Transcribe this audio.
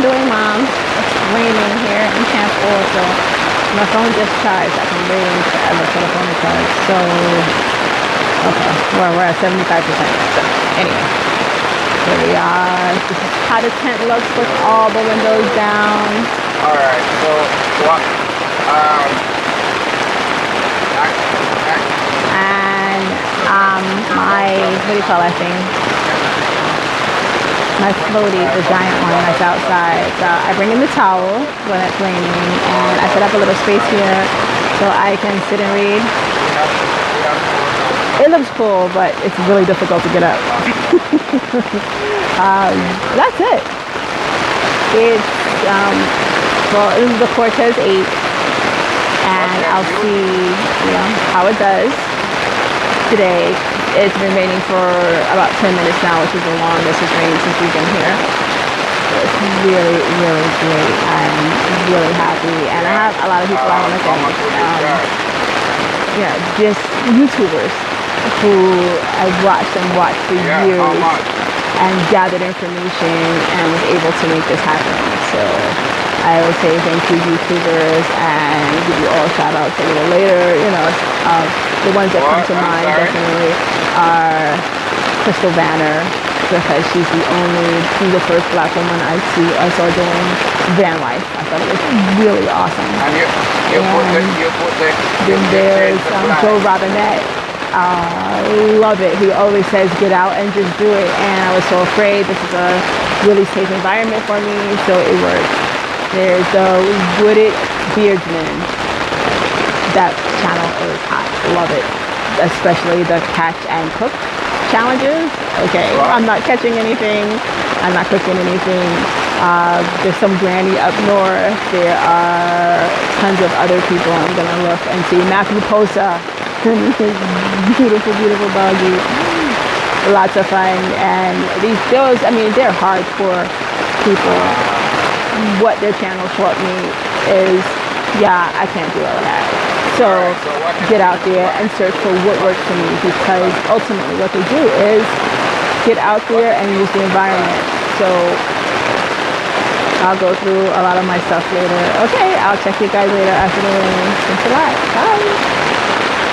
you doing, Mom? It's raining here in Camp also. My phone just charged. I've been waiting forever for the phone to charge. So, okay, we're at 75%. So, anyway, here we are. This is how the tent looks with all the windows down. All right. So what? And my, what do you call that thing? My floaty, the giant one that's outside. So I bring in the towel when it's raining, and I set up a little space here so I can sit and read. It looks cool, but it's really difficult to get up. That's it. It's well, this is the Cortez 8, and I'll see, you know, how it does today. It's been raining for about 10 minutes now, which is the longest it's rained since we've been here. So it's really, really great. I'm really happy, and I have a lot of people I want to thank. Just YouTubers who I've watched and watched for years and gathered information and was able to make this happen. So I would say thank you, YouTubers, and give you all shout outs a little later. You know, the ones that come to mind definitely are Crystal Banner, because she's the first Black woman I saw doing van life. I thought it was really awesome. And then there's Joe Robinette. Love it. He always says get out and just do it, and I was so afraid. This is a really safe environment for me, so it worked. There's the Wooded Beardsman. That channel is hot. Love it. Especially the catch and cook challenges. Okay, I'm not catching anything. I'm not cooking anything. There's some granny up north. There are tons of other people. I'm gonna look and see. Matthew Posa. Beautiful, beautiful doggy. Lots of fun. And they're hardcore people. What their channel taught me is, I can't do all of that. So get out there and search for what works for me, because ultimately what they do is get out there and use the environment. So I'll go through a lot of my stuff later. Okay, I'll check you guys later after the rain. Thanks a lot. Bye.